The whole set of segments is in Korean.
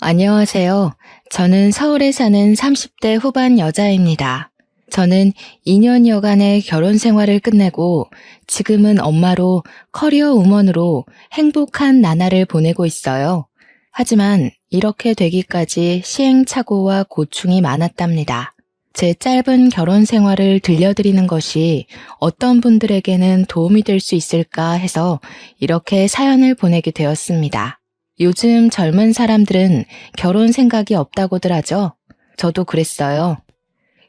안녕하세요. 저는 서울에 사는 30대 후반 여자입니다. 저는 2년여간의 결혼 생활을 끝내고 지금은 엄마로 커리어 우먼으로 행복한 나날을 보내고 있어요. 하지만 이렇게 되기까지 시행착오와 고충이 많았답니다. 제 짧은 결혼 생활을 들려드리는 것이 어떤 분들에게는 도움이 될 수 있을까 해서 이렇게 사연을 보내게 되었습니다. 요즘 젊은 사람들은 결혼 생각이 없다고들 하죠. 저도 그랬어요.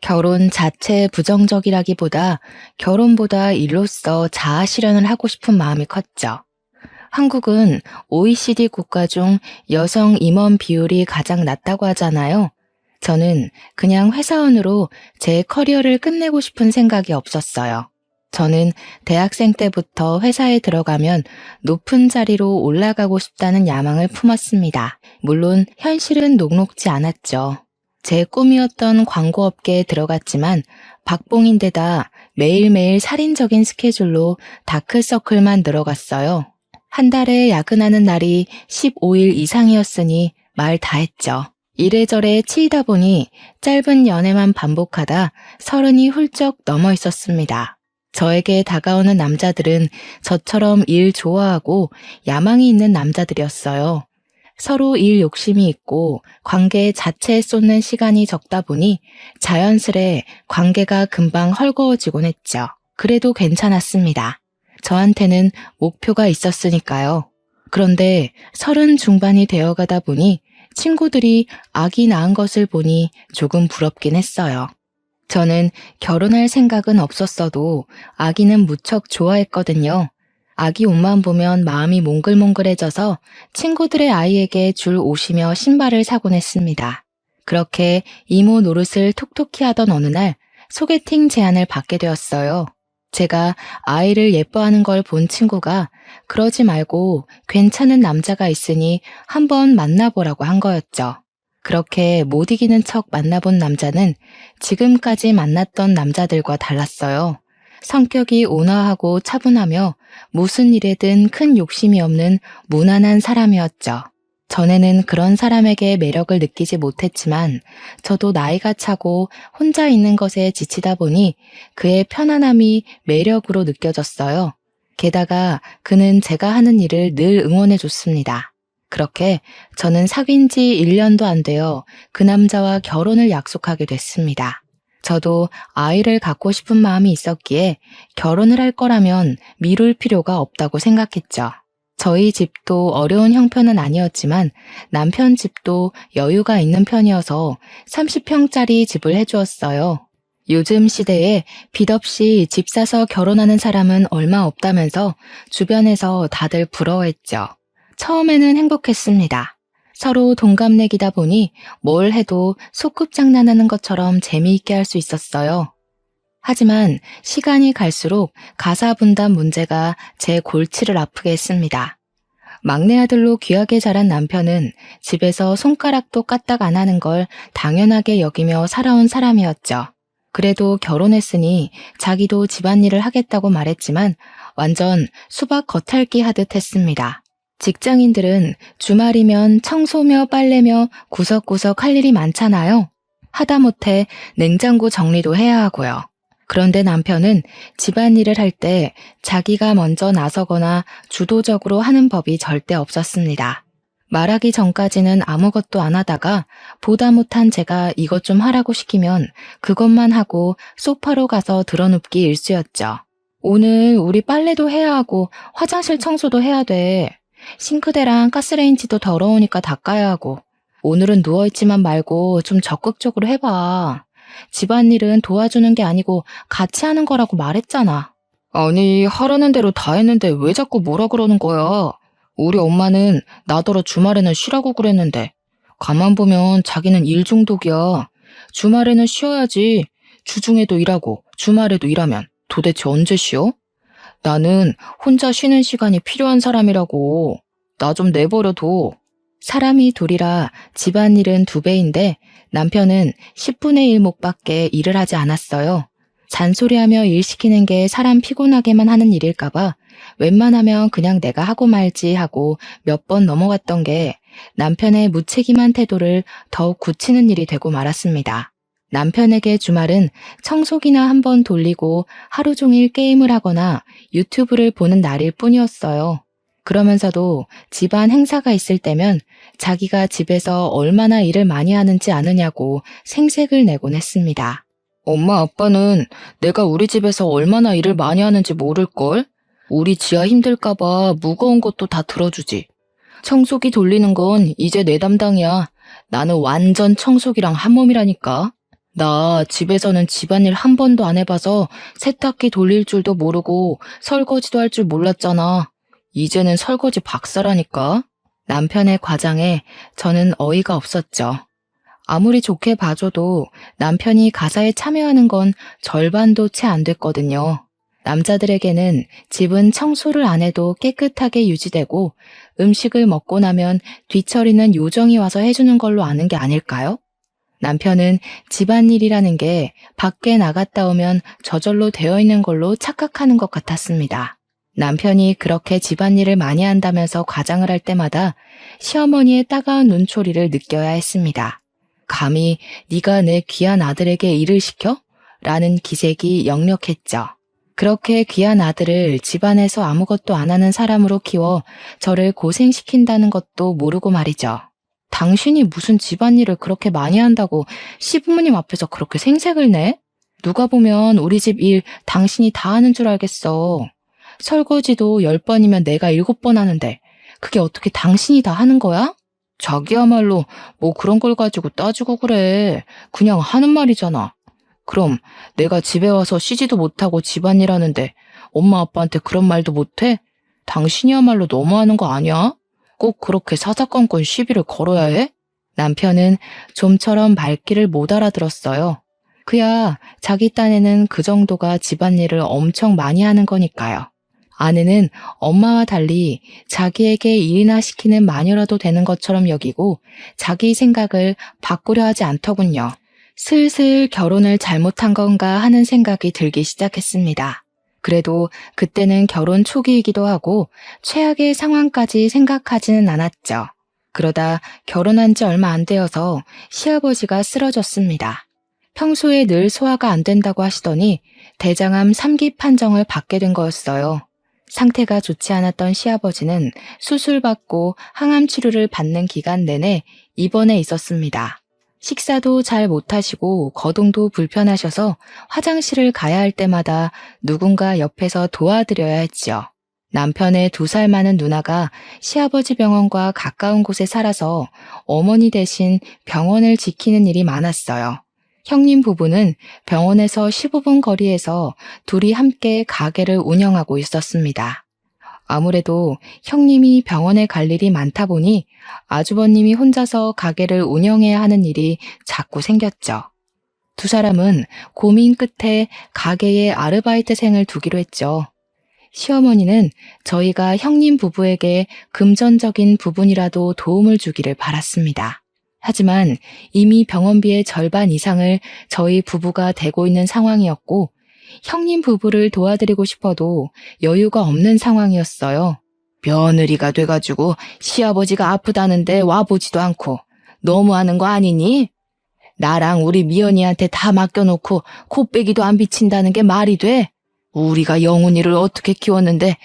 결혼 자체에 부정적이라기보다 결혼보다 일로서 자아 실현을 하고 싶은 마음이 컸죠. 한국은 OECD 국가 중 여성 임원 비율이 가장 낮다고 하잖아요. 저는 그냥 회사원으로 제 커리어를 끝내고 싶은 생각이 없었어요. 저는 대학생 때부터 회사에 들어가면 높은 자리로 올라가고 싶다는 야망을 품었습니다. 물론 현실은 녹록지 않았죠. 제 꿈이었던 광고업계에 들어갔지만 박봉인데다 매일매일 살인적인 스케줄로 다크서클만 늘어갔어요. 한 달에 야근하는 날이 15일 이상이었으니 말 다 했죠. 이래저래 치이다 보니 짧은 연애만 반복하다 30이 훌쩍 넘어 있었습니다. 저에게 다가오는 남자들은 저처럼 일 좋아하고 야망이 있는 남자들이었어요. 서로 일 욕심이 있고 관계 자체에 쏟는 시간이 적다 보니 자연스레 관계가 금방 헐거워지곤 했죠. 그래도 괜찮았습니다. 저한테는 목표가 있었으니까요. 그런데 30 중반이 되어가다 보니 친구들이 아기 낳은 것을 보니 조금 부럽긴 했어요. 저는 결혼할 생각은 없었어도 아기는 무척 좋아했거든요. 아기 옷만 보면 마음이 몽글몽글해져서 친구들의 아이에게 줄 옷이며 신발을 사곤 했습니다. 그렇게 이모 노릇을 톡톡히 하던 어느 날 소개팅 제안을 받게 되었어요. 제가 아이를 예뻐하는 걸 본 친구가 그러지 말고 괜찮은 남자가 있으니 한번 만나보라고 한 거였죠. 그렇게 못 이기는 척 만나본 남자는 지금까지 만났던 남자들과 달랐어요. 성격이 온화하고 차분하며 무슨 일에든 큰 욕심이 없는 무난한 사람이었죠. 전에는 그런 사람에게 매력을 느끼지 못했지만 저도 나이가 차고 혼자 있는 것에 지치다 보니 그의 편안함이 매력으로 느껴졌어요. 게다가 그는 제가 하는 일을 늘 응원해 줬습니다. 그렇게 저는 사귄 지 1년도 안 되어 그 남자와 결혼을 약속하게 됐습니다. 저도 아이를 갖고 싶은 마음이 있었기에 결혼을 할 거라면 미룰 필요가 없다고 생각했죠. 저희 집도 어려운 형편은 아니었지만 남편 집도 여유가 있는 편이어서 30평짜리 집을 해주었어요. 요즘 시대에 빚 없이 집 사서 결혼하는 사람은 얼마 없다면서 주변에서 다들 부러워했죠. 처음에는 행복했습니다. 서로 동갑내기다 보니 뭘 해도 소꿉장난하는 것처럼 재미있게 할 수 있었어요. 하지만 시간이 갈수록 가사 분담 문제가 제 골치를 아프게 했습니다. 막내 아들로 귀하게 자란 남편은 집에서 손가락도 까딱 안 하는 걸 당연하게 여기며 살아온 사람이었죠. 그래도 결혼했으니 자기도 집안일을 하겠다고 말했지만 완전 수박 겉핥기 하듯 했습니다. 직장인들은 주말이면 청소며 빨래며 구석구석 할 일이 많잖아요. 하다못해 냉장고 정리도 해야 하고요. 그런데 남편은 집안일을 할 때 자기가 먼저 나서거나 주도적으로 하는 법이 절대 없었습니다. 말하기 전까지는 아무것도 안 하다가 보다 못한 제가 이것 좀 하라고 시키면 그것만 하고 소파로 가서 드러눕기 일쑤였죠. 오늘 우리 빨래도 해야 하고 화장실 청소도 해야 돼. 싱크대랑 가스레인지도 더러우니까 닦아야 하고 오늘은 누워있지만 말고 좀 적극적으로 해봐. 집안일은 도와주는 게 아니고 같이 하는 거라고 말했잖아. 아니, 하라는 대로 다 했는데 왜 자꾸 뭐라 그러는 거야? 우리 엄마는 나더러 주말에는 쉬라고 그랬는데 가만 보면 자기는 일 중독이야. 주말에는 쉬어야지. 주중에도 일하고 주말에도 일하면 도대체 언제 쉬어? 나는 혼자 쉬는 시간이 필요한 사람이라고. 나 좀 내버려둬. 사람이 둘이라 집안일은 2배인데 남편은 10분의 1목밖에 일을 하지 않았어요. 잔소리하며 일 시키는 게 사람 피곤하게만 하는 일일까봐 웬만하면 그냥 내가 하고 말지 하고 몇 번 넘어갔던 게 남편의 무책임한 태도를 더욱 굳히는 일이 되고 말았습니다. 남편에게 주말은 청소기나 한번 돌리고 하루 종일 게임을 하거나 유튜브를 보는 날일 뿐이었어요. 그러면서도 집안 행사가 있을 때면 자기가 집에서 얼마나 일을 많이 하는지 아느냐고 생색을 내곤 했습니다. 엄마 아빠는 내가 우리 집에서 얼마나 일을 많이 하는지 모를걸? 우리 지아 힘들까봐 무거운 것도 다 들어주지. 청소기 돌리는 건 이제 내 담당이야. 나는 완전 청소기랑 한 몸이라니까. 나 집에서는 집안일 한 번도 안 해봐서 세탁기 돌릴 줄도 모르고 설거지도 할 줄 몰랐잖아. 이제는 설거지 박사라니까. 남편의 과장에 저는 어이가 없었죠. 아무리 좋게 봐줘도 남편이 가사에 참여하는 건 절반도 채 안 됐거든요. 남자들에게는 집은 청소를 안 해도 깨끗하게 유지되고 음식을 먹고 나면 뒤처리는 요정이 와서 해주는 걸로 아는 게 아닐까요? 남편은 집안일이라는 게 밖에 나갔다 오면 저절로 되어 있는 걸로 착각하는 것 같았습니다. 남편이 그렇게 집안일을 많이 한다면서 과장을 할 때마다 시어머니의 따가운 눈초리를 느껴야 했습니다. 감히 네가 내 귀한 아들에게 일을 시켜? 라는 기색이 역력했죠. 그렇게 귀한 아들을 집안에서 아무것도 안 하는 사람으로 키워 저를 고생시킨다는 것도 모르고 말이죠. 당신이 무슨 집안일을 그렇게 많이 한다고 시부모님 앞에서 그렇게 생색을 내? 누가 보면 우리 집 일 당신이 다 하는 줄 알겠어. 설거지도 10번이면 내가 7번 하는데 그게 어떻게 당신이 다 하는 거야? 자기야말로 뭐 그런 걸 가지고 따지고 그래. 그냥 하는 말이잖아. 그럼 내가 집에 와서 쉬지도 못하고 집안일 하는데 엄마 아빠한테 그런 말도 못해? 당신이야말로 너무하는 거 아니야? 꼭 그렇게 사사건건 시비를 걸어야 해? 남편은 좀처럼 말귀를 못 알아들었어요. 그야 자기 딴에는 그 정도가 집안일을 엄청 많이 하는 거니까요. 아내는 엄마와 달리 자기에게 일이나 시키는 마녀라도 되는 것처럼 여기고 자기 생각을 바꾸려 하지 않더군요. 슬슬 결혼을 잘못한 건가 하는 생각이 들기 시작했습니다. 그래도 그때는 결혼 초기이기도 하고 최악의 상황까지 생각하지는 않았죠. 그러다 결혼한 지 얼마 안 되어서 시아버지가 쓰러졌습니다. 평소에 늘 소화가 안 된다고 하시더니 대장암 3기 판정을 받게 된 거였어요. 상태가 좋지 않았던 시아버지는 수술받고 항암 치료를 받는 기간 내내 입원해 있었습니다. 식사도 잘 못하시고 거동도 불편하셔서 화장실을 가야 할 때마다 누군가 옆에서 도와드려야 했지요. 남편의 2살 많은 누나가 시아버지 병원과 가까운 곳에 살아서 어머니 대신 병원을 지키는 일이 많았어요. 형님 부부는 병원에서 15분 거리에서 둘이 함께 가게를 운영하고 있었습니다. 아무래도 형님이 병원에 갈 일이 많다 보니 아주버님이 혼자서 가게를 운영해야 하는 일이 자꾸 생겼죠. 2사람은 고민 끝에 가게에 아르바이트생을 두기로 했죠. 시어머니는 저희가 형님 부부에게 금전적인 부분이라도 도움을 주기를 바랐습니다. 하지만 이미 병원비의 절반 이상을 저희 부부가 대고 있는 상황이었고 형님 부부를 도와드리고 싶어도 여유가 없는 상황이었어요. 며느리가 돼가지고 시아버지가 아프다는데 와보지도 않고 너무하는 거 아니니? 나랑 우리 미연이한테 다 맡겨놓고 코빼기도 안 비친다는 게 말이 돼? 우리가 영훈이를 어떻게 키웠는데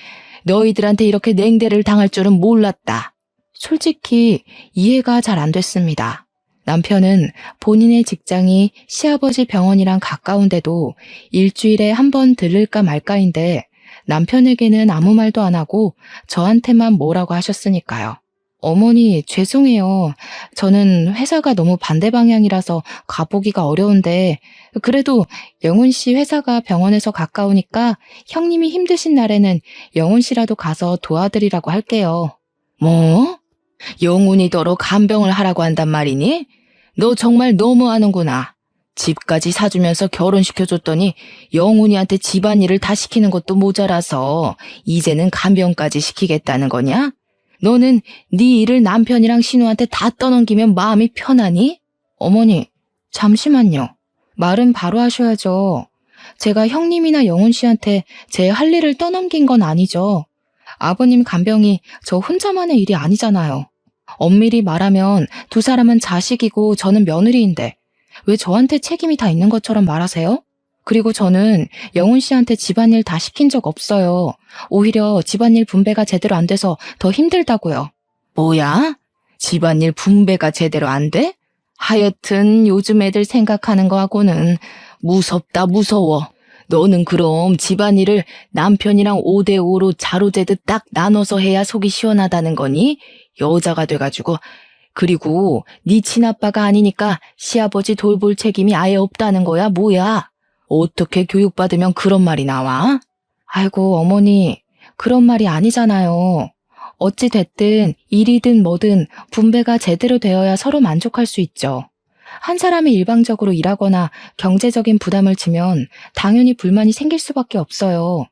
너희들한테 이렇게 냉대를 당할 줄은 몰랐다. 솔직히 이해가 잘 안 됐습니다. 남편은 본인의 직장이 시아버지 병원이랑 가까운데도 일주일에 한 번 들를까 말까인데 남편에게는 아무 말도 안 하고 저한테만 뭐라고 하셨으니까요. 어머니 죄송해요. 저는 회사가 너무 반대 방향이라서 가보기가 어려운데 그래도 영훈 씨 회사가 병원에서 가까우니까 형님이 힘드신 날에는 영훈 씨라도 가서 도와드리라고 할게요. 뭐? 영훈이더러 간병을 하라고 한단 말이니? 너 정말 너무하는구나. 집까지 사주면서 결혼시켜줬더니 영훈이한테 집안일을 다 시키는 것도 모자라서 이제는 간병까지 시키겠다는 거냐? 너는 네 일을 남편이랑 신우한테 다 떠넘기면 마음이 편하니? 어머니, 잠시만요. 말은 바로 하셔야죠. 제가 형님이나 영훈 씨한테 제 할 일을 떠넘긴 건 아니죠. 아버님 간병이 저 혼자만의 일이 아니잖아요. 엄밀히 말하면 두 사람은 자식이고 저는 며느리인데 왜 저한테 책임이 다 있는 것처럼 말하세요? 그리고 저는 영훈 씨한테 집안일 다 시킨 적 없어요. 오히려 집안일 분배가 제대로 안 돼서 더 힘들다고요. 뭐야? 집안일 분배가 제대로 안 돼? 하여튼 요즘 애들 생각하는 거하고는 무섭다 무서워. 너는 그럼 집안일을 남편이랑 5대5로 자로재듯 딱 나눠서 해야 속이 시원하다는 거니? 여자가 돼가지고. 그리고 네 친아빠가 아니니까 시아버지 돌볼 책임이 아예 없다는 거야 뭐야? 어떻게 교육받으면 그런 말이 나와? 아이고 어머니, 그런 말이 아니잖아요. 어찌 됐든 일이든 뭐든 분배가 제대로 되어야 서로 만족할 수 있죠. 한 사람이 일방적으로 일하거나 경제적인 부담을 지면 당연히 불만이 생길 수밖에 없어요.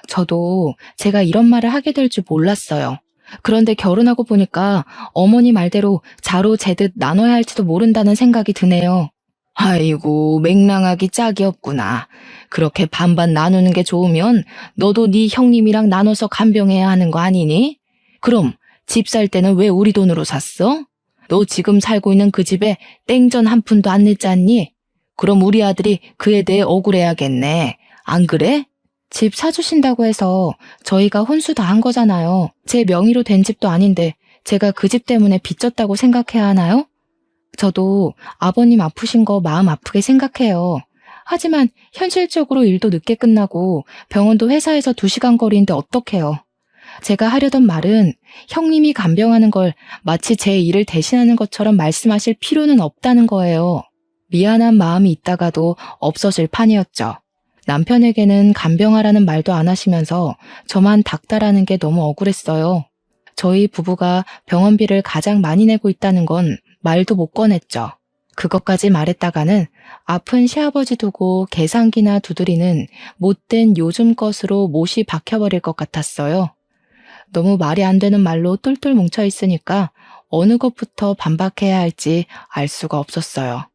저도 제가 이런 말을 하게 될 줄 몰랐어요. 그런데 결혼하고 보니까 어머니 말대로 자로재듯 나눠야 할지도 모른다는 생각이 드네요. 아이고, 맹랑하기 짝이 없구나. 그렇게 반반 나누는 게 좋으면 너도 네 형님이랑 나눠서 간병해야 하는 거 아니니? 그럼 집 살 때는 왜 우리 돈으로 샀어? 너 지금 살고 있는 그 집에 땡전 한 푼도 안 냈지 않니? 그럼 우리 아들이 그에 대해 억울해야겠네. 안 그래? 집 사주신다고 해서 저희가 혼수 다 한 거잖아요. 제 명의로 된 집도 아닌데 제가 그 집 때문에 빚졌다고 생각해야 하나요? 저도 아버님 아프신 거 마음 아프게 생각해요. 하지만 현실적으로 일도 늦게 끝나고 병원도 회사에서 2시간 거리인데 어떡해요. 제가 하려던 말은 형님이 간병하는 걸 마치 제 일을 대신하는 것처럼 말씀하실 필요는 없다는 거예요. 미안한 마음이 있다가도 없어질 판이었죠. 남편에게는 간병하라는 말도 안 하시면서 저만 닦다라는 게 너무 억울했어요. 저희 부부가 병원비를 가장 많이 내고 있다는 건 말도 못 꺼냈죠. 그것까지 말했다가는 아픈 시아버지 두고 계산기나 두드리는 못된 요즘 것으로 못이 박혀버릴 것 같았어요. 너무 말이 안 되는 말로 똘똘 뭉쳐있으니까 어느 것부터 반박해야 할지 알 수가 없었어요.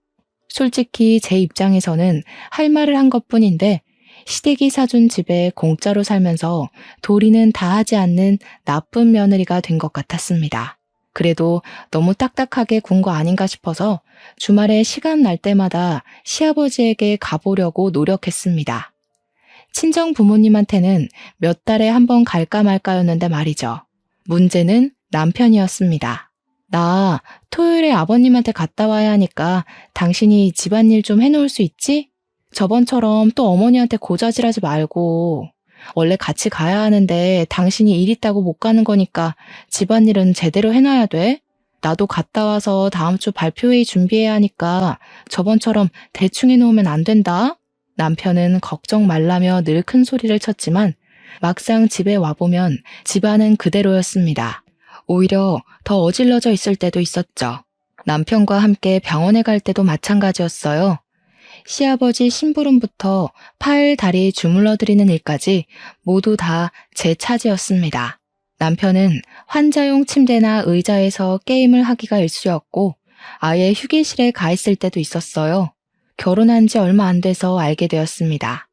솔직히 제 입장에서는 할 말을 한 것뿐인데 시댁이 사준 집에 공짜로 살면서 도리는 다 하지 않는 나쁜 며느리가 된 것 같았습니다. 그래도 너무 딱딱하게 군 거 아닌가 싶어서 주말에 시간 날 때마다 시아버지에게 가보려고 노력했습니다. 친정 부모님한테는 몇 달에 한 번 갈까 말까였는데 말이죠. 문제는 남편이었습니다. 나 토요일에 아버님한테 갔다 와야 하니까 당신이 집안일 좀 해놓을 수 있지? 저번처럼 또 어머니한테 고자질하지 말고. 원래 같이 가야 하는데 당신이 일 있다고 못 가는 거니까 집안일은 제대로 해놔야 돼. 나도 갔다 와서 다음 주 발표회의 준비해야 하니까 저번처럼 대충 해놓으면 안 된다. 남편은 걱정 말라며 늘 큰 소리를 쳤지만 막상 집에 와보면 집안은 그대로였습니다. 오히려 더 어질러져 있을 때도 있었죠. 남편과 함께 병원에 갈 때도 마찬가지였어요. 시아버지 심부름부터 팔, 다리 주물러드리는 일까지 모두 다 제 차지였습니다. 남편은 환자용 침대나 의자에서 게임을 하기가 일쑤였고 아예 휴게실에 가 있을 때도 있었어요. 결혼한 지 얼마 안 돼서 알게 되었습니다.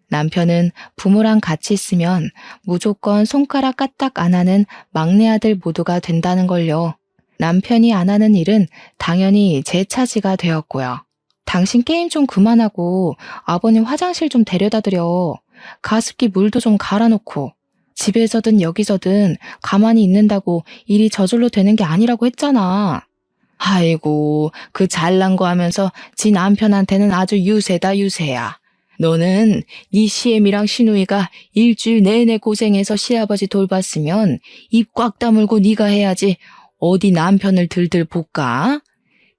남편은 부모랑 같이 있으면 무조건 손가락 까딱 안 하는 막내 아들 모두가 된다는 걸요. 남편이 안 하는 일은 당연히 제 차지가 되었고요. 당신 게임 좀 그만하고 아버님 화장실 좀 데려다 드려. 가습기 물도 좀 갈아놓고. 집에서든 여기서든 가만히 있는다고 일이 저절로 되는 게 아니라고 했잖아. 아이고, 그 잘난 거 하면서 지 남편한테는 아주 유세다 유세야. 너는 네 시애미랑 시누이가 일주일 내내 고생해서 시아버지 돌봤으면 입 꽉 다물고 네가 해야지 어디 남편을 들들 볶아?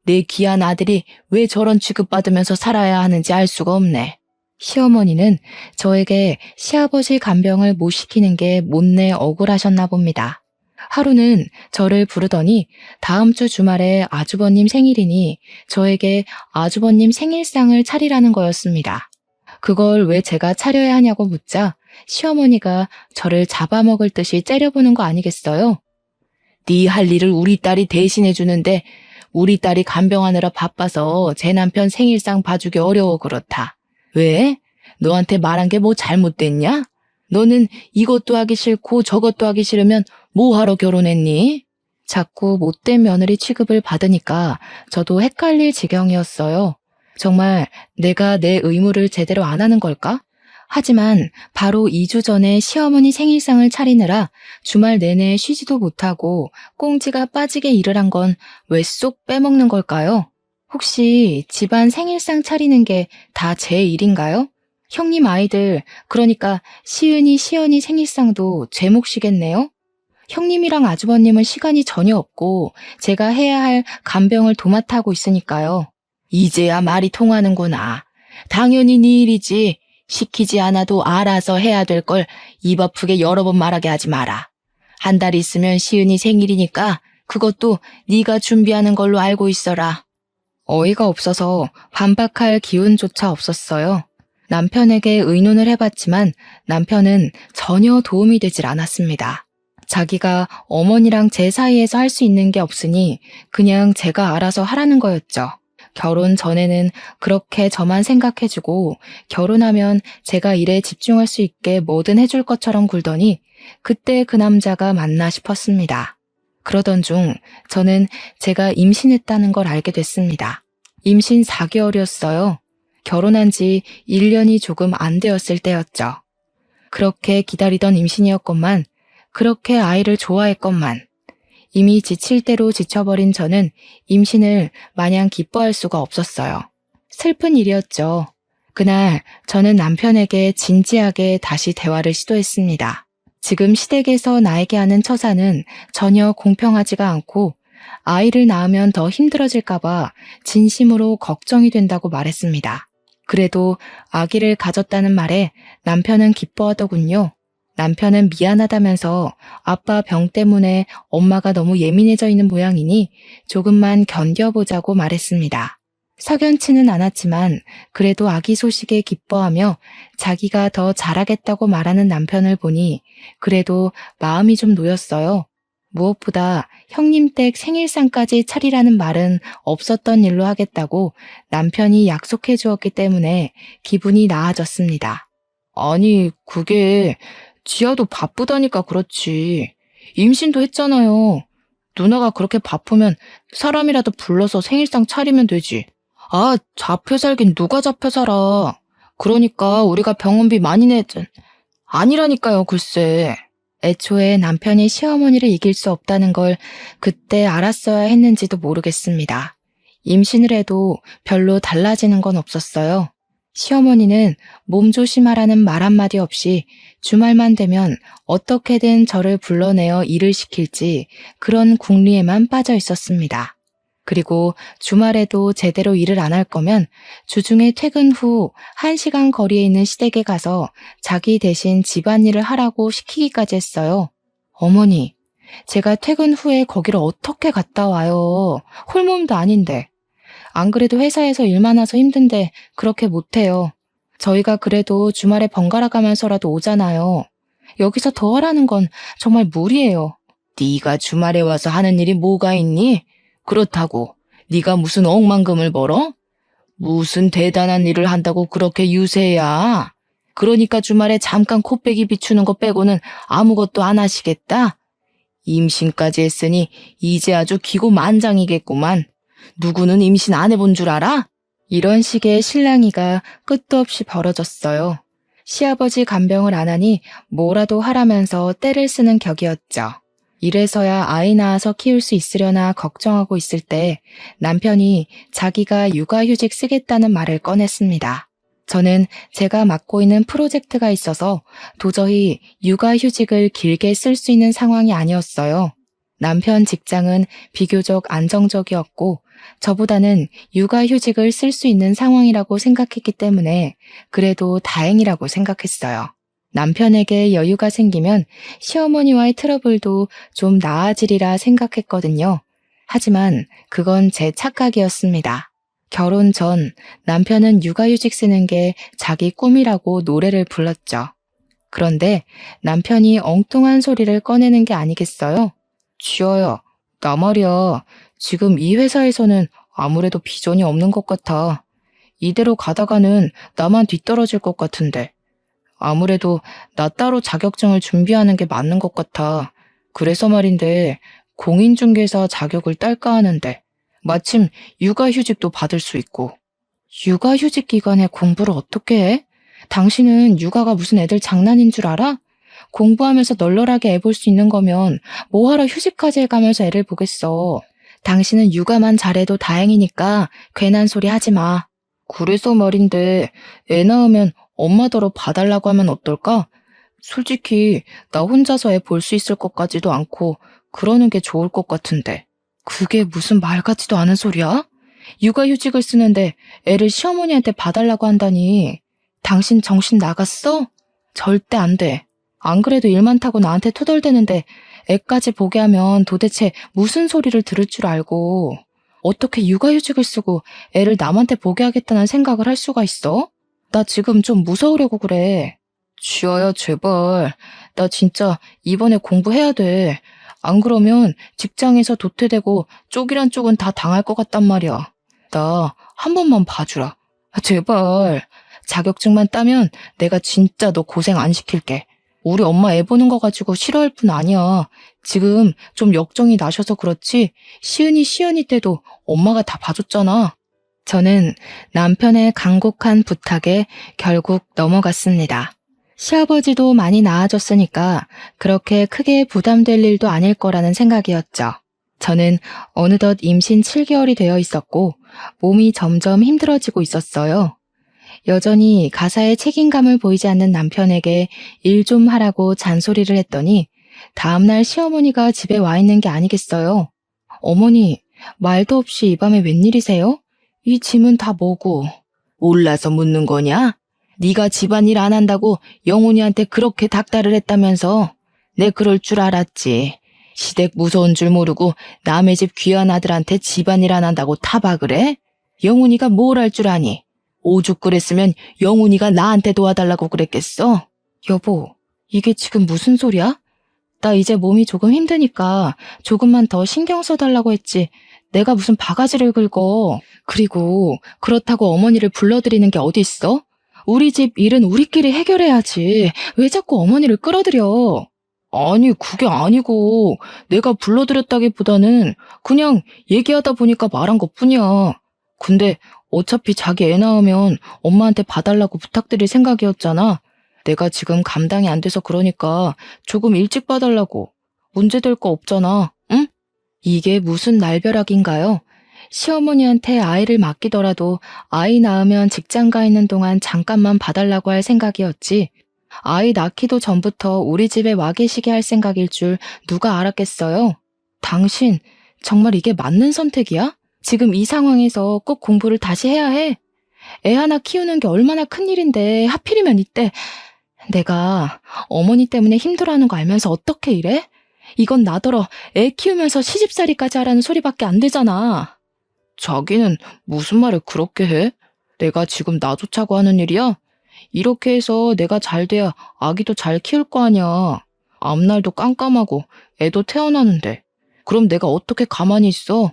내 귀한 아들이 왜 저런 취급받으면서 살아야 하는지 알 수가 없네. 시어머니는 저에게 시아버지 간병을 못 시키는 게 못내 억울하셨나 봅니다. 하루는 저를 부르더니 다음 주 주말에 아주버님 생일이니 저에게 아주버님 생일상을 차리라는 거였습니다. 그걸 왜 제가 차려야 하냐고 묻자 시어머니가 저를 잡아먹을 듯이 째려보는 거 아니겠어요? 네 할 일을 우리 딸이 대신해 주는데 우리 딸이 간병하느라 바빠서 제 남편 생일상 봐주기 어려워 그렇다. 왜? 너한테 말한 게 뭐 잘못됐냐? 너는 이것도 하기 싫고 저것도 하기 싫으면 뭐하러 결혼했니? 자꾸 못된 며느리 취급을 받으니까 저도 헷갈릴 지경이었어요. 정말 내가 내 의무를 제대로 안 하는 걸까? 하지만 바로 2주 전에 시어머니 생일상을 차리느라 주말 내내 쉬지도 못하고 꽁지가 빠지게 일을 한 건 왜 쏙 빼먹는 걸까요? 혹시 집안 생일상 차리는 게 다 제 일인가요? 형님 아이들, 그러니까 시은이, 시연이 생일상도 제 몫이겠네요? 형님이랑 아주버님은 시간이 전혀 없고 제가 해야 할 간병을 도맡아 하고 있으니까요. 이제야 말이 통하는구나. 당연히 네 일이지. 시키지 않아도 알아서 해야 될 걸 입 아프게 여러 번 말하게 하지 마라. 한 달 있으면 시은이 생일이니까 그것도 네가 준비하는 걸로 알고 있어라. 어이가 없어서 반박할 기운조차 없었어요. 남편에게 의논을 해봤지만 남편은 전혀 도움이 되질 않았습니다. 자기가 어머니랑 제 사이에서 할 수 있는 게 없으니 그냥 제가 알아서 하라는 거였죠. 결혼 전에는 그렇게 저만 생각해주고 결혼하면 제가 일에 집중할 수 있게 뭐든 해줄 것처럼 굴더니 그때 그 남자가 맞나 싶었습니다. 그러던 중 저는 제가 임신했다는 걸 알게 됐습니다. 임신 4개월이었어요. 결혼한 지 1년이 조금 안 되었을 때였죠. 그렇게 기다리던 임신이었건만, 그렇게 아이를 좋아했건만, 이미 지칠 대로 지쳐버린 저는 임신을 마냥 기뻐할 수가 없었어요. 슬픈 일이었죠. 그날 저는 남편에게 진지하게 다시 대화를 시도했습니다. 지금 시댁에서 나에게 하는 처사는 전혀 공평하지가 않고 아이를 낳으면 더 힘들어질까봐 진심으로 걱정이 된다고 말했습니다. 그래도 아기를 가졌다는 말에 남편은 기뻐하더군요. 남편은 미안하다면서 아빠 병 때문에 엄마가 너무 예민해져 있는 모양이니 조금만 견뎌보자고 말했습니다. 석연치는 않았지만 그래도 아기 소식에 기뻐하며 자기가 더 잘하겠다고 말하는 남편을 보니 그래도 마음이 좀 놓였어요. 무엇보다 형님 댁 생일상까지 차리라는 말은 없었던 일로 하겠다고 남편이 약속해 주었기 때문에 기분이 나아졌습니다. 아니, 그게 지아도 바쁘다니까 그렇지. 임신도 했잖아요. 누나가 그렇게 바쁘면 사람이라도 불러서 생일상 차리면 되지. 아, 잡혀 살긴 누가 잡혀 살아. 그러니까 우리가 병원비 많이 내자. 아니라니까요, 글쎄. 애초에 남편이 시어머니를 이길 수 없다는 걸 그때 알았어야 했는지도 모르겠습니다. 임신을 해도 별로 달라지는 건 없었어요. 시어머니는 몸 조심하라는 말 한마디 없이 주말만 되면 어떻게든 저를 불러내어 일을 시킬지 그런 궁리에만 빠져 있었습니다. 그리고 주말에도 제대로 일을 안 할 거면 주중에 퇴근 후 1시간 거리에 있는 시댁에 가서 자기 대신 집안일을 하라고 시키기까지 했어요. 어머니, 제가 퇴근 후에 거기를 어떻게 갔다 와요? 홀몸도 아닌데. 안 그래도 회사에서 일 많아서 힘든데 그렇게 못해요. 저희가 그래도 주말에 번갈아 가면서라도 오잖아요. 여기서 더 하라는 건 정말 무리예요. 네가 주말에 와서 하는 일이 뭐가 있니? 그렇다고 네가 무슨 억만금을 벌어? 무슨 대단한 일을 한다고 그렇게 유세야? 그러니까 주말에 잠깐 코빼기 비추는 거 빼고는 아무것도 안 하시겠다? 임신까지 했으니 이제 아주 기고만장이겠구만. 누구는 임신 안 해본 줄 알아? 이런 식의 실랑이가 끝도 없이 벌어졌어요. 시아버지 간병을 안 하니 뭐라도 하라면서 떼를 쓰는 격이었죠. 이래서야 아이 낳아서 키울 수 있으려나 걱정하고 있을 때 남편이 자기가 육아휴직 쓰겠다는 말을 꺼냈습니다. 저는 제가 맡고 있는 프로젝트가 있어서 도저히 육아휴직을 길게 쓸 수 있는 상황이 아니었어요. 남편 직장은 비교적 안정적이었고 저보다는 육아휴직을 쓸 수 있는 상황이라고 생각했기 때문에 그래도 다행이라고 생각했어요. 남편에게 여유가 생기면 시어머니와의 트러블도 좀 나아지리라 생각했거든요. 하지만 그건 제 착각이었습니다. 결혼 전 남편은 육아휴직 쓰는 게 자기 꿈이라고 노래를 불렀죠. 그런데 남편이 엉뚱한 소리를 꺼내는 게 아니겠어요? 지아야, 나 말이야. 지금 이 회사에서는 아무래도 비전이 없는 것 같아. 이대로 가다가는 나만 뒤떨어질 것 같은데. 아무래도 나 따로 자격증을 준비하는 게 맞는 것 같아. 그래서 말인데 공인중개사 자격을 딸까 하는데 마침 육아휴직도 받을 수 있고. 육아휴직 기간에 공부를 어떻게 해? 당신은 육아가 무슨 애들 장난인 줄 알아? 공부하면서 널널하게 애 볼 수 있는 거면 뭐하러 휴직까지 해가면서 애를 보겠어. 당신은 육아만 잘해도 다행이니까 괜한 소리 하지 마. 그래서 말인데 애 낳으면 엄마더러 봐달라고 하면 어떨까? 솔직히 나 혼자서 애 볼 수 있을 것 같지도 않고 그러는 게 좋을 것 같은데. 그게 무슨 말 같지도 않은 소리야? 육아휴직을 쓰는데 애를 시어머니한테 봐달라고 한다니. 당신 정신 나갔어? 절대 안 돼. 안 그래도 일 많다고 나한테 투덜대는데 애까지 보게 하면 도대체 무슨 소리를 들을 줄 알고 어떻게 육아휴직을 쓰고 애를 남한테 보게 하겠다는 생각을 할 수가 있어? 나 지금 좀 무서우려고 그래. 지아야, 제발. 나 진짜 이번에 공부해야 돼. 안 그러면 직장에서 도태되고 쪽이란 쪽은 다 당할 것 같단 말이야. 나 한 번만 봐주라. 제발. 자격증만 따면 내가 진짜 너 고생 안 시킬게. 우리 엄마 애 보는 거 가지고 싫어할 뿐 아니야. 지금 좀 역정이 나셔서 그렇지 시은이 때도 엄마가 다 봐줬잖아. 저는 남편의 간곡한 부탁에 결국 넘어갔습니다. 시아버지도 많이 나아졌으니까 그렇게 크게 부담될 일도 아닐 거라는 생각이었죠. 저는 어느덧 임신 7개월이 되어 있었고 몸이 점점 힘들어지고 있었어요. 여전히 가사에 책임감을 보이지 않는 남편에게 일 좀 하라고 잔소리를 했더니 다음날 시어머니가 집에 와 있는 게 아니겠어요. 어머니, 말도 없이 이 밤에 웬일이세요? 이 짐은 다 뭐고? 몰라서 묻는 거냐? 네가 집안일 안 한다고 영훈이한테 그렇게 닥달을 했다면서. 내 그럴 줄 알았지. 시댁 무서운 줄 모르고 남의 집 귀한 아들한테 집안일 안 한다고 타박을 해? 영훈이가 뭘 할 줄 아니? 오죽 그랬으면 영훈이가 나한테 도와달라고 그랬겠어? 여보, 이게 지금 무슨 소리야? 나 이제 몸이 조금 힘드니까 조금만 더 신경 써달라고 했지. 내가 무슨 바가지를 긁어. 그리고 그렇다고 어머니를 불러들이는 게 어디 있어? 우리 집 일은 우리끼리 해결해야지. 왜 자꾸 어머니를 끌어들여? 아니, 그게 아니고 내가 불러들였다기보다는 그냥 얘기하다 보니까 말한 것뿐이야. 근데 어차피 자기 애 낳으면 엄마한테 봐달라고 부탁드릴 생각이었잖아. 내가 지금 감당이 안 돼서 그러니까 조금 일찍 봐달라고. 문제될 거 없잖아, 응? 이게 무슨 날벼락인가요? 시어머니한테 아이를 맡기더라도 아이 낳으면 직장 가 있는 동안 잠깐만 봐달라고 할 생각이었지. 아이 낳기도 전부터 우리 집에 와 계시게 할 생각일 줄 누가 알았겠어요? 당신, 정말 이게 맞는 선택이야? 지금 이 상황에서 꼭 공부를 다시 해야 해? 애 하나 키우는 게 얼마나 큰일인데 하필이면 이때. 내가 어머니 때문에 힘들어하는 거 알면서 어떻게 이래? 이건 나더러 애 키우면서 시집살이까지 하라는 소리밖에 안 되잖아. 자기는 무슨 말을 그렇게 해? 내가 지금 놔두자고 하는 일이야? 이렇게 해서 내가 잘 돼야 아기도 잘 키울 거 아니야. 앞날도 깜깜하고 애도 태어나는데. 그럼 내가 어떻게 가만히 있어?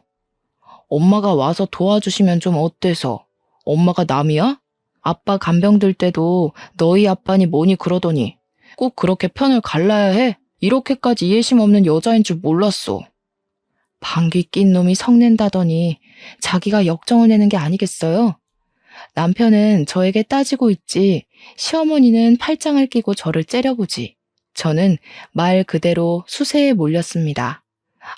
엄마가 와서 도와주시면 좀 어때서? 엄마가 남이야? 아빠 간병 들 때도 너희 아빠니 뭐니 그러더니 꼭 그렇게 편을 갈라야 해? 이렇게까지 이해심 없는 여자인 줄 몰랐어. 방귀 낀 놈이 성낸다더니 자기가 역정을 내는 게 아니겠어요? 남편은 저에게 따지고 있지 시어머니는 팔짱을 끼고 저를 째려보지. 저는 말 그대로 수세에 몰렸습니다.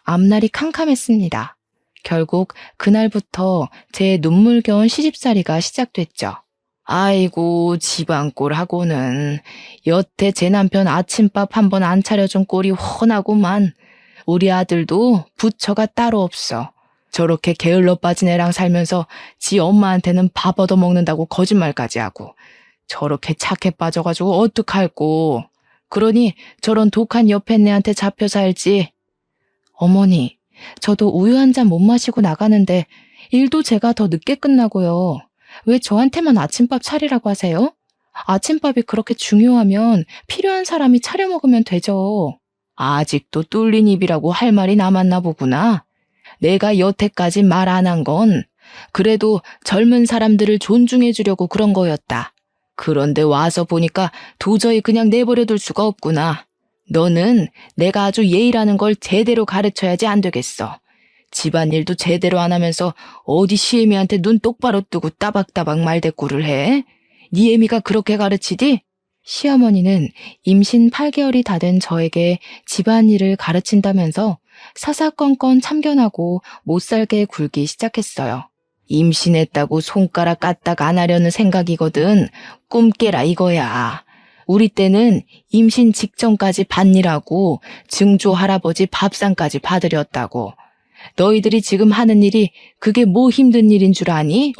앞날이 캄캄했습니다. 결국 그날부터 제 눈물겨운 시집살이가 시작됐죠. 아이고 집안꼴하고는 여태 제 남편 아침밥 한 번 안 차려준 꼴이 훤하구만. 우리 아들도 부처가 따로 없어. 저렇게 게을러 빠진 애랑 살면서 지 엄마한테는 밥 얻어먹는다고 거짓말까지 하고 저렇게 착해 빠져가지고 어떡할꼬. 그러니 저런 독한 여편네한테 잡혀 살지. 어머니, 저도 우유 한 잔 못 마시고 나가는데 일도 제가 더 늦게 끝나고요. 왜 저한테만 아침밥 차리라고 하세요? 아침밥이 그렇게 중요하면 필요한 사람이 차려 먹으면 되죠. 아직도 뚫린 입이라고 할 말이 남았나 보구나. 내가 여태까지 말 안 한 건 그래도 젊은 사람들을 존중해 주려고 그런 거였다. 그런데 와서 보니까 도저히 그냥 내버려 둘 수가 없구나. 너는 내가 아주 예의라는 걸 제대로 가르쳐야지 안 되겠어. 집안일도 제대로 안 하면서 어디 시애미한테 눈 똑바로 뜨고 따박따박 말대꾸를 해? 네 애미가 그렇게 가르치디? 시어머니는 임신 8개월이 다 된 저에게 집안일을 가르친다면서 사사건건 참견하고 못살게 굴기 시작했어요. 임신했다고 손가락 까딱 안 하려는 생각이거든. 꿈 깨라 이거야. 우리 때는 임신 직전까지 밭일하고 증조 할아버지 밥상까지 봐드렸다고. 너희들이 지금 하는 일이 그게 뭐 힘든 일인 줄 아니?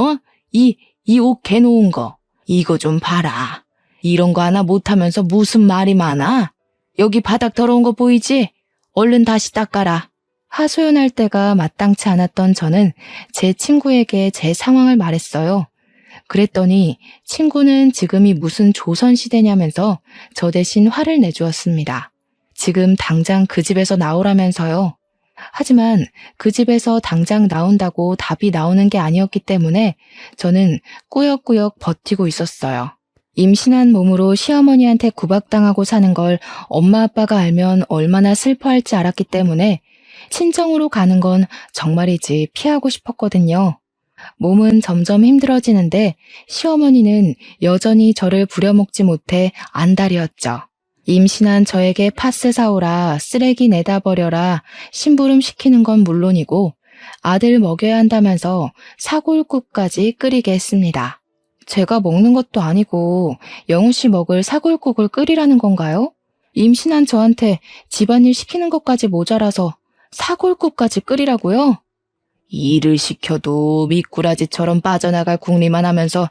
이 옷 개놓은 거. 이거 좀 봐라. 이런 거 하나 못하면서 무슨 말이 많아? 여기 바닥 더러운 거 보이지? 얼른 다시 닦아라. 하소연할 때가 마땅치 않았던 저는 제 친구에게 제 상황을 말했어요. 그랬더니 친구는 지금이 무슨 조선시대냐면서 저 대신 화를 내주었습니다. 지금 당장 그 집에서 나오라면서요. 하지만 그 집에서 당장 나온다고 답이 나오는 게 아니었기 때문에 저는 꾸역꾸역 버티고 있었어요. 임신한 몸으로 시어머니한테 구박당하고 사는 걸 엄마 아빠가 알면 얼마나 슬퍼할지 알았기 때문에 친정으로 가는 건 정말이지 피하고 싶었거든요. 몸은 점점 힘들어지는데 시어머니는 여전히 저를 부려먹지 못해 안달이었죠. 임신한 저에게 파스 사오라, 쓰레기 내다 버려라, 심부름 시키는 건 물론이고 아들 먹여야 한다면서 사골국까지 끓이게 했습니다. 제가 먹는 것도 아니고 영우 씨 먹을 사골국을 끓이라는 건가요? 임신한 저한테 집안일 시키는 것까지 모자라서 사골국까지 끓이라고요? 일을 시켜도 미꾸라지처럼 빠져나갈 궁리만 하면서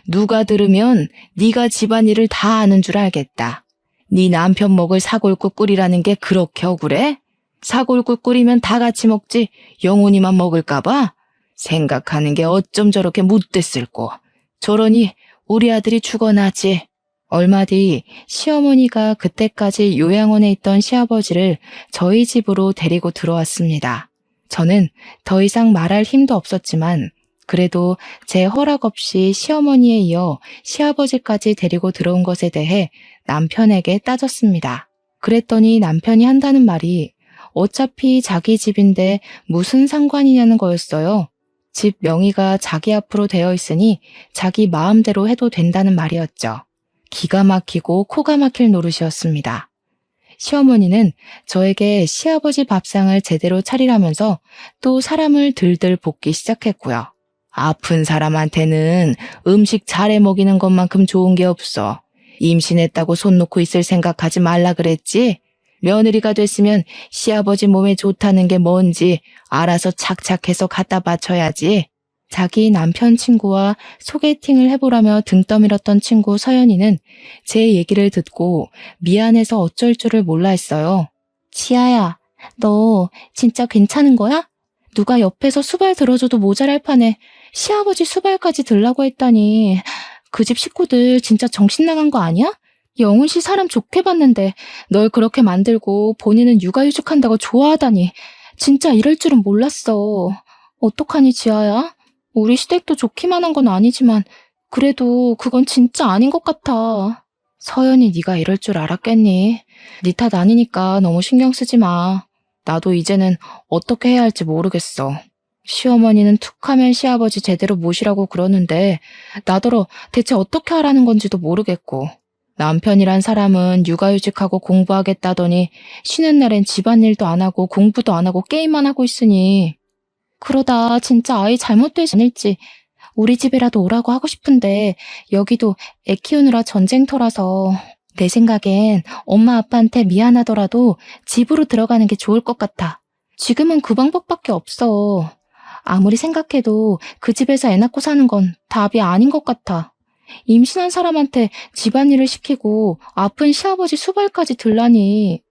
누가 들으면 네가 집안일을 다 아는 줄 알겠다. 네 남편 먹을 사골국 끓이라는 게 그렇게 억울해? 사골국 끓이면 다 같이 먹지 영훈이만 먹을까 봐? 생각하는 게 어쩜 저렇게 못됐을꼬. 저러니 우리 아들이 죽어나지. 얼마 뒤 시어머니가 그때까지 요양원에 있던 시아버지를 저희 집으로 데리고 들어왔습니다. 저는 더 이상 말할 힘도 없었지만 그래도 제 허락 없이 시어머니에 이어 시아버지까지 데리고 들어온 것에 대해 남편에게 따졌습니다. 그랬더니 남편이 한다는 말이 어차피 자기 집인데 무슨 상관이냐는 거였어요. 집 명의가 자기 앞으로 되어 있으니 자기 마음대로 해도 된다는 말이었죠. 기가 막히고 코가 막힐 노릇이었습니다. 시어머니는 저에게 시아버지 밥상을 제대로 차리라면서 또 사람을 들들 볶기 시작했고요. 아픈 사람한테는 음식 잘해 먹이는 것만큼 좋은 게 없어. 임신했다고 손 놓고 있을 생각하지 말라 그랬지? 며느리가 됐으면 시아버지 몸에 좋다는 게 뭔지 알아서 착착해서 갖다 바쳐야지. 자기 남편 친구와 소개팅을 해보라며 등 떠밀었던 친구 서연이는 제 얘기를 듣고 미안해서 어쩔 줄을 몰라 했어요. 지아야, 너 진짜 괜찮은 거야? 누가 옆에서 수발 들어줘도 모자랄 판에 시아버지 수발까지 들라고 했다니 그 집 식구들 진짜 정신 나간 거 아니야? 영훈 씨 사람 좋게 봤는데 널 그렇게 만들고 본인은 육아휴직한다고 좋아하다니 진짜 이럴 줄은 몰랐어. 어떡하니 지아야? 우리 시댁도 좋기만 한 건 아니지만 그래도 그건 진짜 아닌 것 같아. 서연이 네가 이럴 줄 알았겠니? 네 탓 아니니까 너무 신경 쓰지 마. 나도 이제는 어떻게 해야 할지 모르겠어. 시어머니는 툭하면 시아버지 제대로 모시라고 그러는데 나더러 대체 어떻게 하라는 건지도 모르겠고 남편이란 사람은 육아휴직하고 공부하겠다더니 쉬는 날엔 집안일도 안 하고 공부도 안 하고 게임만 하고 있으니 그러다 진짜 아이 잘못되지 않을지 우리 집이라도 오라고 하고 싶은데 여기도 애 키우느라 전쟁터라서 내 생각엔 엄마 아빠한테 미안하더라도 집으로 들어가는 게 좋을 것 같아. 지금은 그 방법밖에 없어. 아무리 생각해도 그 집에서 애 낳고 사는 건 답이 아닌 것 같아. 임신한 사람한테 집안일을 시키고 아픈 시아버지 수발까지 들라니.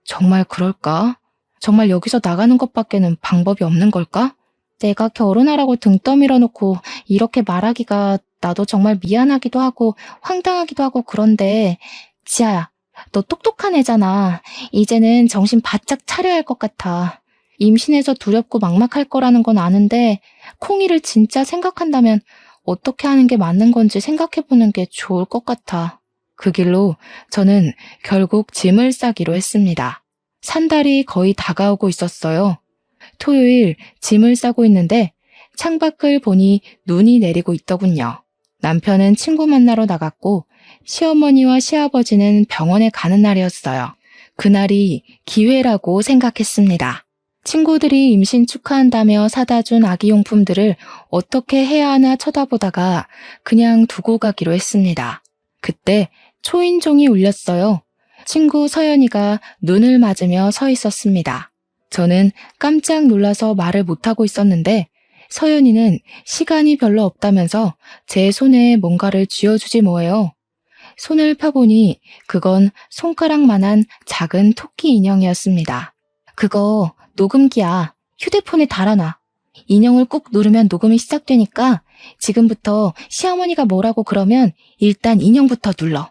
정말 그럴까? 정말 여기서 나가는 것밖에는 방법이 없는 걸까? 내가 결혼하라고 등 떠밀어 놓고 이렇게 말하기가 나도 정말 미안하기도 하고 황당하기도 하고 그런데 지아야, 너 똑똑한 애잖아. 이제는 정신 바짝 차려야 할 것 같아. 임신해서 두렵고 막막할 거라는 건 아는데 콩이를 진짜 생각한다면 어떻게 하는 게 맞는 건지 생각해보는 게 좋을 것 같아. 그 길로 저는 결국 짐을 싸기로 했습니다. 산달이 거의 다가오고 있었어요. 토요일 짐을 싸고 있는데 창밖을 보니 눈이 내리고 있더군요. 남편은 친구 만나러 나갔고 시어머니와 시아버지는 병원에 가는 날이었어요. 그날이 기회라고 생각했습니다. 친구들이 임신 축하한다며 사다 준 아기용품들을 어떻게 해야 하나 쳐다보다가 그냥 두고 가기로 했습니다. 그때 초인종이 울렸어요. 친구 서연이가 눈을 맞으며 서 있었습니다. 저는 깜짝 놀라서 말을 못하고 있었는데 서연이는 시간이 별로 없다면서 제 손에 뭔가를 쥐어주지 뭐예요. 손을 펴보니 그건 손가락만한 작은 토끼 인형이었습니다. 그거 녹음기야. 휴대폰에 달아놔. 인형을 꾹 누르면 녹음이 시작되니까 지금부터 시어머니가 뭐라고 그러면 일단 인형부터 눌러.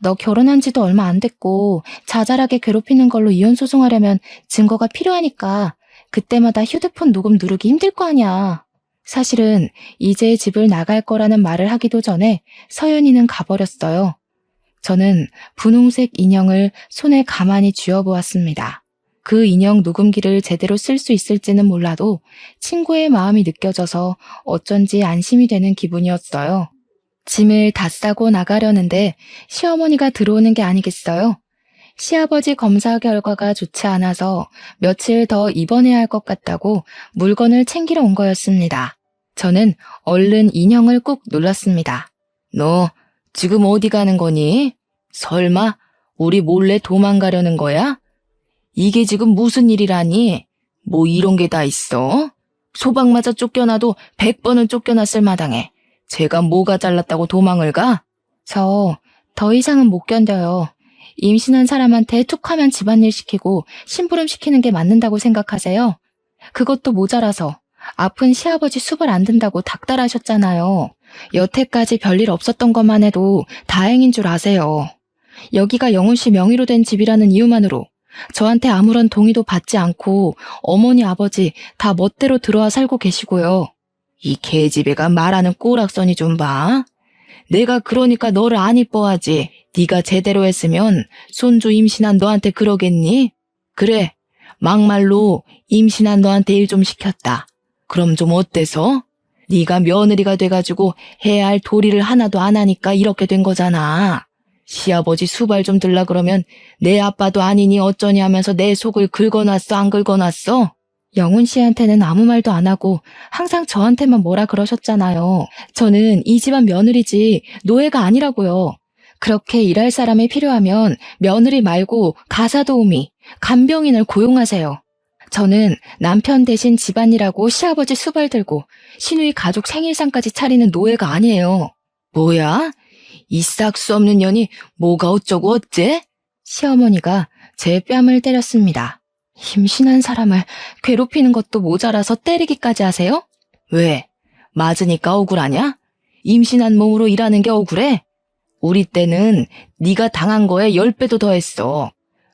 너 결혼한 지도 얼마 안 됐고 자잘하게 괴롭히는 걸로 이혼 소송하려면 증거가 필요하니까 그때마다 휴대폰 녹음 누르기 힘들 거 아니야. 사실은 이제 집을 나갈 거라는 말을 하기도 전에 서연이는 가버렸어요. 저는 분홍색 인형을 손에 가만히 쥐어보았습니다. 그 인형 녹음기를 제대로 쓸 수 있을지는 몰라도 친구의 마음이 느껴져서 어쩐지 안심이 되는 기분이었어요. 짐을 다 싸고 나가려는데 시어머니가 들어오는 게 아니겠어요? 시아버지 검사 결과가 좋지 않아서 며칠 더 입원해야 할 것 같다고 물건을 챙기러 온 거였습니다. 저는 얼른 인형을 꾹 눌렀습니다. 너 지금 어디 가는 거니? 설마 우리 몰래 도망가려는 거야? 이게 지금 무슨 일이라니? 뭐 이런 게 다 있어? 소방마저 쫓겨나도 100번은 쫓겨났을 마당에 제가 뭐가 잘났다고 도망을 가? 저 더 이상은 못 견뎌요. 임신한 사람한테 툭하면 집안일 시키고 심부름 시키는 게 맞는다고 생각하세요? 그것도 모자라서 아픈 시아버지 숲을 안 든다고 닥달하셨잖아요. 여태까지 별일 없었던 것만 해도 다행인 줄 아세요. 여기가 영훈 씨 명의로 된 집이라는 이유만으로 저한테 아무런 동의도 받지 않고 어머니 아버지 다 멋대로 들어와 살고 계시고요. 이 계집애가 말하는 꼬락서니 좀 봐. 내가 그러니까 너를 안 이뻐하지. 네가 제대로 했으면 손주 임신한 너한테 그러겠니? 그래, 막말로 임신한 너한테 일 좀 시켰다. 그럼 좀 어때서? 네가 며느리가 돼가지고 해야 할 도리를 하나도 안 하니까 이렇게 된 거잖아. 시아버지 수발 좀 들라 그러면 내 아빠도 아니니 어쩌니 하면서 내 속을 긁어놨어, 안 긁어놨어? 영훈 씨한테는 아무 말도 안 하고 항상 저한테만 뭐라 그러셨잖아요. 저는 이 집안 며느리지 노예가 아니라고요. 그렇게 일할 사람이 필요하면 며느리 말고 가사도우미, 간병인을 고용하세요. 저는 남편 대신 집안일하고 시아버지 수발 들고 시누이 가족 생일상까지 차리는 노예가 아니에요. 뭐야? 이 싹 수 없는 년이 뭐가 어쩌고 어째? 시어머니가 제 뺨을 때렸습니다. 임신한 사람을 괴롭히는 것도 모자라서 때리기까지 하세요? 왜? 맞으니까 억울하냐? 임신한 몸으로 일하는 게 억울해? 우리 때는 네가 당한 거에 10배도 더했어.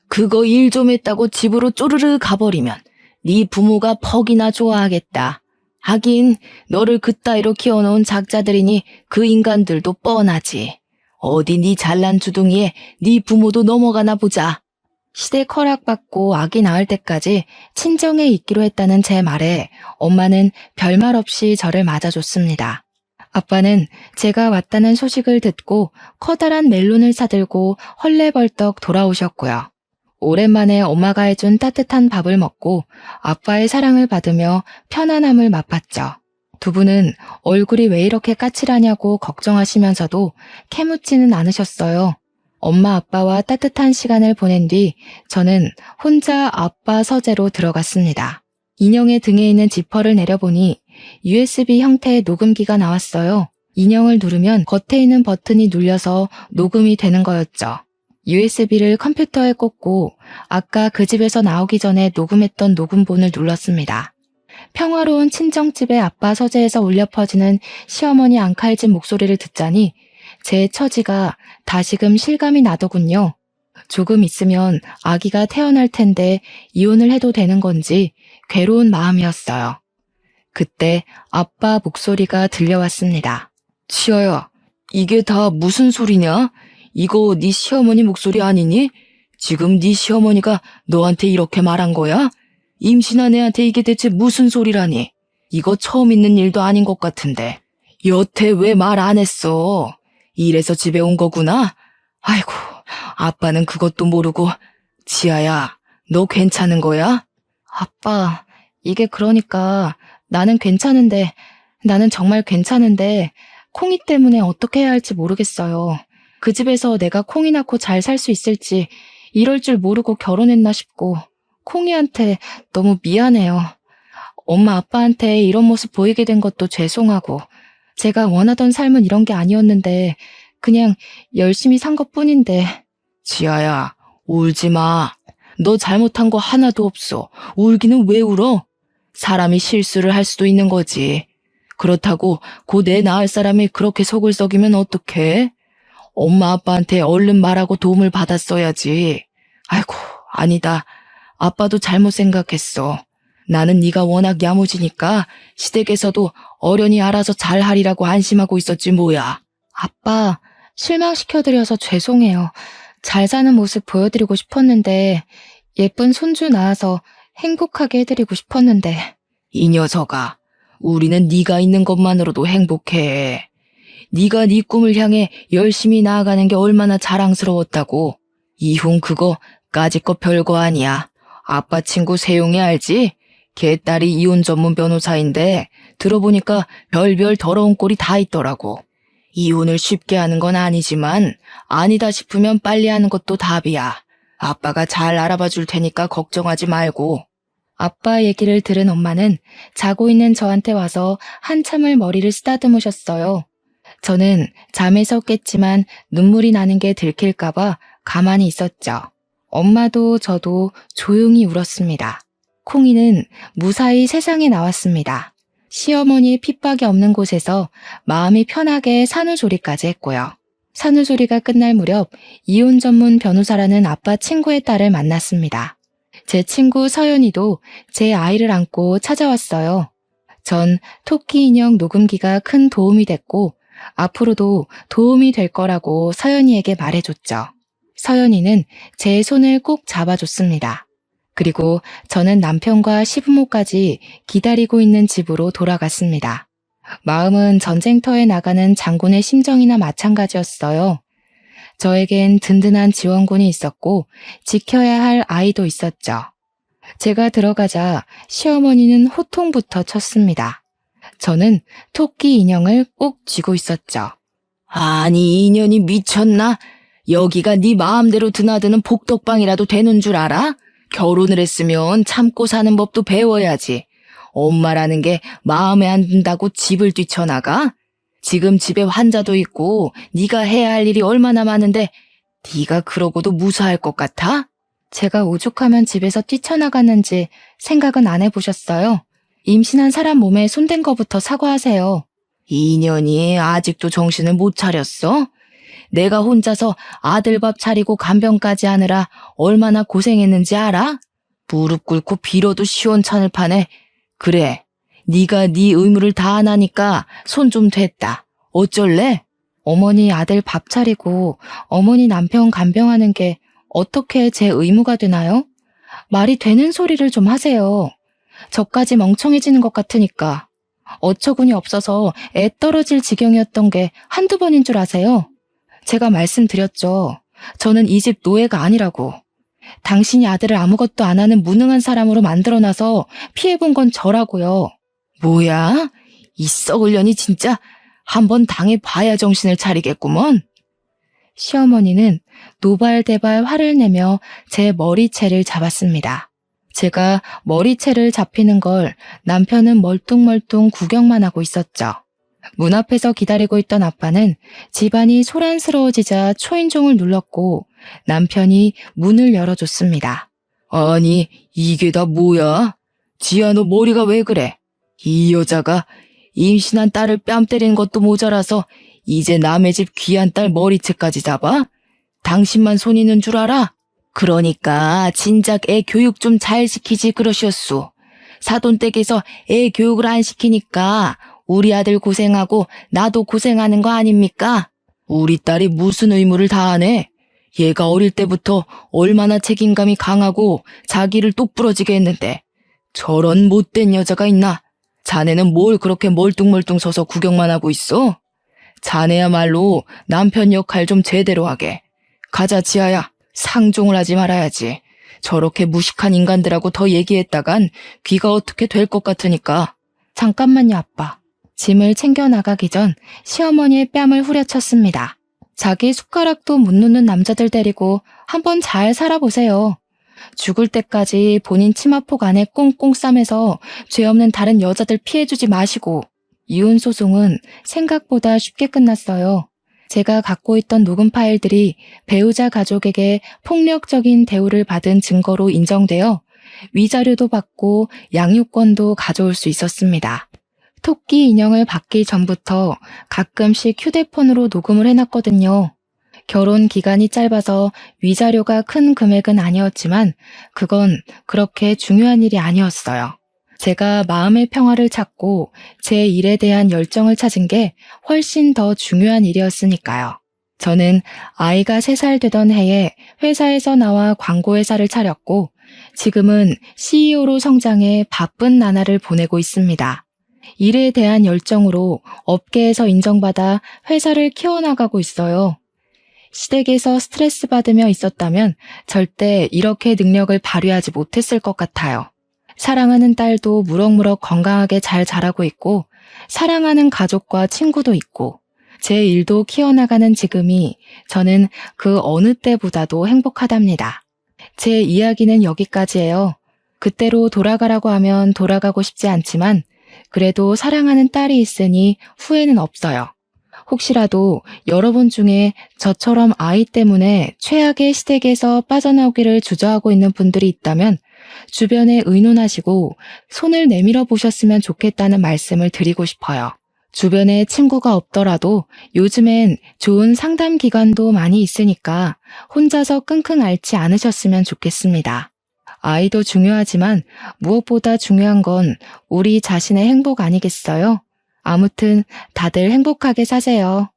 그거 일 좀 했다고 집으로 쪼르르 가버리면 네 부모가 퍽이나 좋아하겠다. 하긴 너를 그따위로 키워놓은 작자들이니 그 인간들도 뻔하지. 어디 네 잘난 주둥이에 네 부모도 넘어가나 보자. 시댁 허락받고 아기 낳을 때까지 친정에 있기로 했다는 제 말에 엄마는 별말 없이 저를 맞아줬습니다. 아빠는 제가 왔다는 소식을 듣고 커다란 멜론을 사들고 헐레벌떡 돌아오셨고요. 오랜만에 엄마가 해준 따뜻한 밥을 먹고 아빠의 사랑을 받으며 편안함을 맛봤죠. 두 분은 얼굴이 왜 이렇게 까칠하냐고 걱정하시면서도 캐묻지는 않으셨어요. 엄마 아빠와 따뜻한 시간을 보낸 뒤 저는 혼자 아빠 서재로 들어갔습니다. 인형의 등에 있는 지퍼를 내려보니 USB 형태의 녹음기가 나왔어요. 인형을 누르면 겉에 있는 버튼이 눌려서 녹음이 되는 거였죠. USB를 컴퓨터에 꽂고 아까 그 집에서 나오기 전에 녹음했던 녹음본을 눌렀습니다. 평화로운 친정집의 아빠 서재에서 울려 퍼지는 시어머니 앙칼진 목소리를 듣자니 제 처지가 다시금 실감이 나더군요. 조금 있으면 아기가 태어날 텐데 이혼을 해도 되는 건지 괴로운 마음이었어요. 그때 아빠 목소리가 들려왔습니다. 치아야, 이게 다 무슨 소리냐? 이거 네 시어머니 목소리 아니니? 지금 네 시어머니가 너한테 이렇게 말한 거야? 임신한 애한테 이게 대체 무슨 소리라니? 이거 처음 있는 일도 아닌 것 같은데. 여태 왜 말 안 했어? 이래서 집에 온 거구나? 아이고, 아빠는 그것도 모르고. 지아야, 너 괜찮은 거야? 아빠, 이게 그러니까 나는 정말 괜찮은데 콩이 때문에 어떻게 해야 할지 모르겠어요. 그 집에서 내가 콩이 낳고 잘 살 수 있을지 이럴 줄 모르고 결혼했나 싶고 콩이한테 너무 미안해요. 엄마 아빠한테 이런 모습 보이게 된 것도 죄송하고 제가 원하던 삶은 이런 게 아니었는데 그냥 열심히 산 것뿐인데. 지아야, 울지 마. 너 잘못한 거 하나도 없어. 울기는 왜 울어? 사람이 실수를 할 수도 있는 거지. 그렇다고 곧 애 낳을 사람이 그렇게 속을 썩이면 어떡해? 엄마 아빠한테 얼른 말하고 도움을 받았어야지. 아이고, 아니다. 아빠도 잘못 생각했어. 나는 네가 워낙 야무지니까 시댁에서도 어련히 알아서 잘하리라고 안심하고 있었지 뭐야. 아빠, 실망시켜드려서 죄송해요. 잘 사는 모습 보여드리고 싶었는데 예쁜 손주 낳아서 행복하게 해드리고 싶었는데. 이 녀석아, 우리는 네가 있는 것만으로도 행복해. 네가 네 꿈을 향해 열심히 나아가는 게 얼마나 자랑스러웠다고. 이훈 그거 까짓 거 별거 아니야. 아빠 친구 세용이 알지? 걔 딸이 이혼 전문 변호사인데 들어보니까 별별 더러운 꼴이 다 있더라고. 이혼을 쉽게 하는 건 아니지만 아니다 싶으면 빨리 하는 것도 답이야. 아빠가 잘 알아봐 줄 테니까 걱정하지 말고. 아빠 얘기를 들은 엄마는 자고 있는 저한테 와서 한참을 머리를 쓰다듬으셨어요. 저는 잠에서 깼지만 눈물이 나는 게 들킬까봐 가만히 있었죠. 엄마도 저도 조용히 울었습니다. 콩이는 무사히 세상에 나왔습니다. 시어머니의 핍박이 없는 곳에서 마음이 편하게 산후조리까지 했고요. 산후조리가 끝날 무렵 이혼 전문 변호사라는 아빠 친구의 딸을 만났습니다. 제 친구 서연이도 제 아이를 안고 찾아왔어요. 전 토끼 인형 녹음기가 큰 도움이 됐고 앞으로도 도움이 될 거라고 서연이에게 말해줬죠. 서연이는 제 손을 꼭 잡아줬습니다. 그리고 저는 남편과 시부모까지 기다리고 있는 집으로 돌아갔습니다. 마음은 전쟁터에 나가는 장군의 심정이나 마찬가지였어요. 저에겐 든든한 지원군이 있었고 지켜야 할 아이도 있었죠. 제가 들어가자 시어머니는 호통부터 쳤습니다. 저는 토끼 인형을 꼭 쥐고 있었죠. 아니, 이 인연이 미쳤나? 여기가 네 마음대로 드나드는 복덕방이라도 되는 줄 알아? 결혼을 했으면 참고 사는 법도 배워야지. 엄마라는 게 마음에 안 든다고 집을 뛰쳐나가? 지금 집에 환자도 있고 네가 해야 할 일이 얼마나 많은데 네가 그러고도 무사할 것 같아? 제가 오죽하면 집에서 뛰쳐나갔는지 생각은 안 해보셨어요? 임신한 사람 몸에 손댄 거부터 사과하세요. 이 년이 아직도 정신을 못 차렸어? 내가 혼자서 아들 밥 차리고 간병까지 하느라 얼마나 고생했는지 알아? 무릎 꿇고 빌어도 시원찮을 판에. 그래, 네가 네 의무를 다 안 하니까 손 좀 댔다. 어쩔래? 어머니 아들 밥 차리고 어머니 남편 간병하는 게 어떻게 제 의무가 되나요? 말이 되는 소리를 좀 하세요. 저까지 멍청해지는 것 같으니까. 어처구니 없어서 애 떨어질 지경이었던 게 한두 번인 줄 아세요? 제가 말씀드렸죠. 저는 이 집 노예가 아니라고. 당신이 아들을 아무것도 안 하는 무능한 사람으로 만들어놔서 피해본 건 저라고요. 뭐야? 이 썩을 년이 진짜 한번 당해봐야 정신을 차리겠구먼. 시어머니는 노발대발 화를 내며 제 머리채를 잡았습니다. 제가 머리채를 잡히는 걸 남편은 멀뚱멀뚱 구경만 하고 있었죠. 문 앞에서 기다리고 있던 아빠는 집안이 소란스러워지자 초인종을 눌렀고 남편이 문을 열어줬습니다. 아니, 이게 다 뭐야? 지아, 너 머리가 왜 그래? 이 여자가 임신한 딸을 뺨 때리는 것도 모자라서 이제 남의 집 귀한 딸 머리채까지 잡아? 당신만 손 있는 줄 알아? 그러니까 진작 애 교육 좀 잘 시키지 그러셨소. 사돈댁에서 애 교육을 안 시키니까 우리 아들 고생하고 나도 고생하는 거 아닙니까? 우리 딸이 무슨 의무를 다하네? 얘가 어릴 때부터 얼마나 책임감이 강하고 자기를 똑부러지게 했는데 저런 못된 여자가 있나? 자네는 뭘 그렇게 멀뚱멀뚱 서서 구경만 하고 있어? 자네야말로 남편 역할 좀 제대로 하게. 가자, 지아야. 상종을 하지 말아야지. 저렇게 무식한 인간들하고 더 얘기했다간 귀가 어떻게 될 것 같으니까. 잠깐만요, 아빠. 짐을 챙겨 나가기 전 시어머니의 뺨을 후려쳤습니다. 자기 숟가락도 못 놓는 남자들 데리고 한번 잘 살아보세요. 죽을 때까지 본인 치마폭 안에 꽁꽁 싸매서 죄 없는 다른 여자들 피해주지 마시고. 이혼 소송은 생각보다 쉽게 끝났어요. 제가 갖고 있던 녹음 파일들이 배우자 가족에게 폭력적인 대우를 받은 증거로 인정되어 위자료도 받고 양육권도 가져올 수 있었습니다. 토끼 인형을 받기 전부터 가끔씩 휴대폰으로 녹음을 해놨거든요. 결혼 기간이 짧아서 위자료가 큰 금액은 아니었지만 그건 그렇게 중요한 일이 아니었어요. 제가 마음의 평화를 찾고 제 일에 대한 열정을 찾은 게 훨씬 더 중요한 일이었으니까요. 저는 아이가 3살 되던 해에 회사에서 나와 광고회사를 차렸고 지금은 CEO로 성장해 바쁜 나날을 보내고 있습니다. 일에 대한 열정으로 업계에서 인정받아 회사를 키워나가고 있어요. 시댁에서 스트레스 받으며 있었다면 절대 이렇게 능력을 발휘하지 못했을 것 같아요. 사랑하는 딸도 무럭무럭 건강하게 잘 자라고 있고 사랑하는 가족과 친구도 있고 제 일도 키워나가는 지금이 저는 그 어느 때보다도 행복하답니다. 제 이야기는 여기까지예요. 그때로 돌아가라고 하면 돌아가고 싶지 않지만 그래도 사랑하는 딸이 있으니 후회는 없어요. 혹시라도 여러분 중에 저처럼 아이 때문에 최악의 시댁에서 빠져나오기를 주저하고 있는 분들이 있다면 주변에 의논하시고 손을 내밀어 보셨으면 좋겠다는 말씀을 드리고 싶어요. 주변에 친구가 없더라도 요즘엔 좋은 상담 기관도 많이 있으니까 혼자서 끙끙 앓지 않으셨으면 좋겠습니다. 아이도 중요하지만 무엇보다 중요한 건 우리 자신의 행복 아니겠어요? 아무튼 다들 행복하게 사세요.